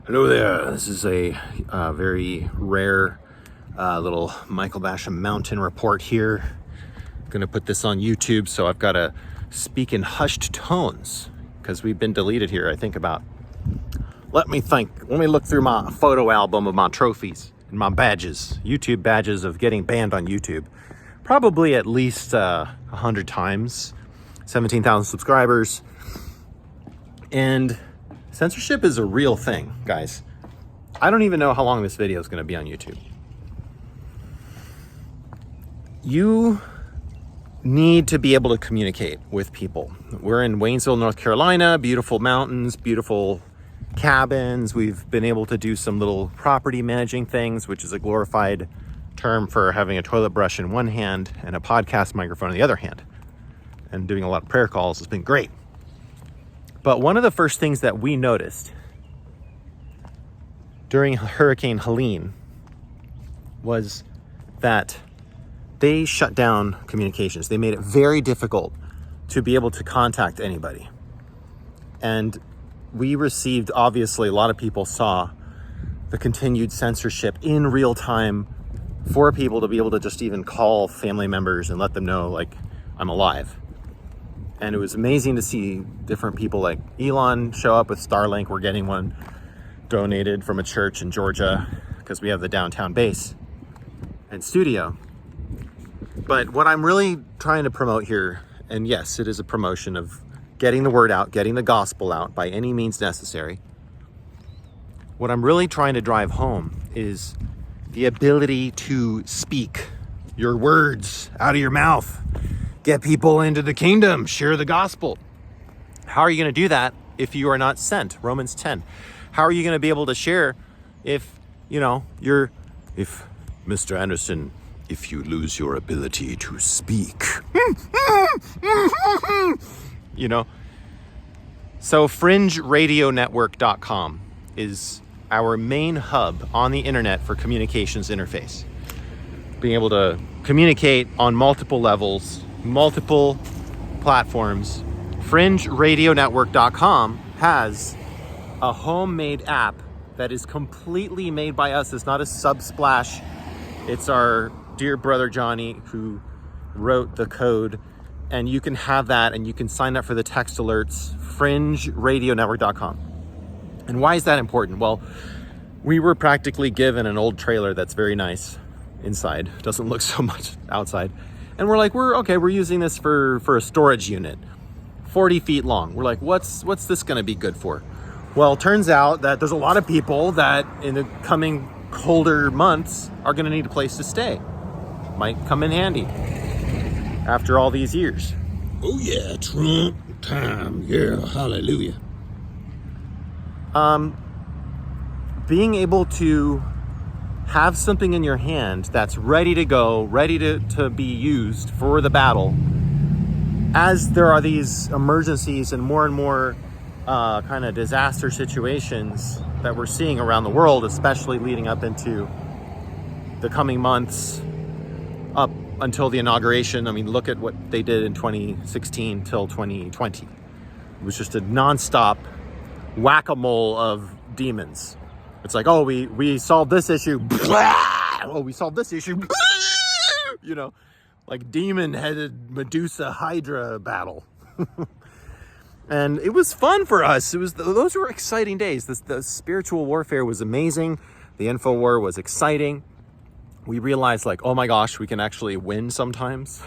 Hello there. This is a very rare little Michael Basham mountain report here. I'm gonna put this on YouTube, so I've got to speak in hushed tones because we've been deleted here. I think about. Let me look through my photo album of my trophies and my badges, YouTube badges of getting banned on YouTube. Probably at least 100 times. 17,000 subscribers, and censorship is a real thing, guys. I don't even know how long this video is going to be on YouTube. You need to be able to communicate with people. We're in Waynesville, North Carolina, beautiful mountains, beautiful cabins. We've been able to do some little property managing things, which is a glorified term for having a toilet brush in one hand and a podcast microphone in the other hand. And doing a lot of prayer calls has been great. But one of the first things that we noticed during Hurricane Helene was that they shut down communications. They made it very difficult to be able to contact anybody. And we received, obviously, a lot of people saw the continued censorship in real time for people to be able to just even call family members and let them know, like, I'm alive. And it was amazing to see different people like Elon show up with Starlink. We're getting one donated from a church in Georgia because we have the downtown base and studio. But what I'm really trying to promote here, and yes, it is a promotion of getting the word out, getting the gospel out by any means necessary. What I'm really trying to drive home is the ability to speak your words out of your mouth. Get people into the kingdom, share the gospel. How are you going to do that if you are not sent? Romans 10. How are you going to be able to share if Mr. Anderson, if you lose your ability to speak? So fringeradionetwork.com is our main hub on the internet for communications interface. Being able to communicate on multiple levels, multiple platforms. FringeRadioNetwork.com has a homemade app that is completely made by us. It's not a Subsplash. It's our dear brother Johnny who wrote the code, and you can have that and you can sign up for the text alerts. FringeRadioNetwork.com. And why is that important? Well, we were practically given an old trailer that's very nice inside. Doesn't look so much outside. And we're like, we're using this for a storage unit, 40 feet long. We're like, what's this going to be good for? Well, it turns out that there's a lot of people that in the coming colder months are going to need a place to stay. Might come in handy after all these years. Oh yeah, Trump time. Yeah, hallelujah. Being able to have something in your hand that's ready to go, ready to be used for the battle, as there are these emergencies and more kind of disaster situations that we're seeing around the world, especially leading up into the coming months, up until the inauguration. I mean, look at what they did in 2016 till 2020. It was just a nonstop whack-a-mole of demons. It's like, oh, we solved this issue. Oh, we solved this issue. Like demon-headed Medusa Hydra battle. And it was fun for us. Those were exciting days. The spiritual warfare was amazing. The info war was exciting. We realized, like, oh my gosh, we can actually win sometimes,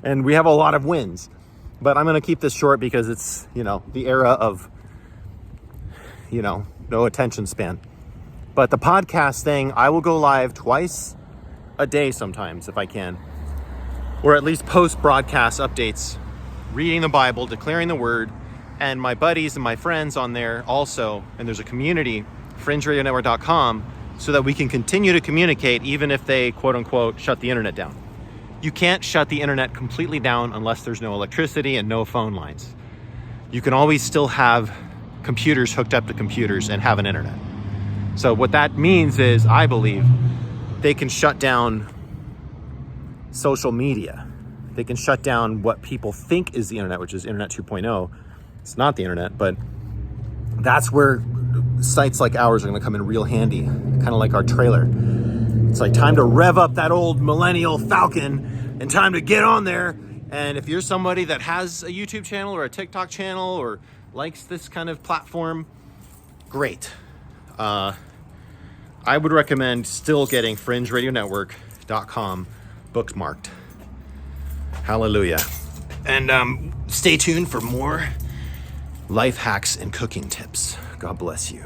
And we have a lot of wins. But I'm going to keep this short because it's, the era of, no attention span. But the podcast thing, I will go live twice a day sometimes if I can, or at least post broadcast updates, reading the Bible, declaring the word, and my buddies and my friends on there also. And there's a community, FringeRadioNetwork.com, so that we can continue to communicate even if they quote unquote shut the internet down. You can't shut the internet completely down unless there's no electricity and no phone lines. You can always still have computers hooked up to computers and have an internet. So what that means is, I believe, they can shut down social media. They can shut down what people think is the internet, which is Internet 2.0. It's not the internet, but that's where sites like ours are going to come in real handy, kind of like our trailer. It's like time to rev up that old millennial Falcon and time to get on there. And if you're somebody that has a YouTube channel or a TikTok channel or likes this kind of platform, great. I would recommend still getting fringeradionetwork.com bookmarked. Hallelujah. And stay tuned for more life hacks and cooking tips. God bless you.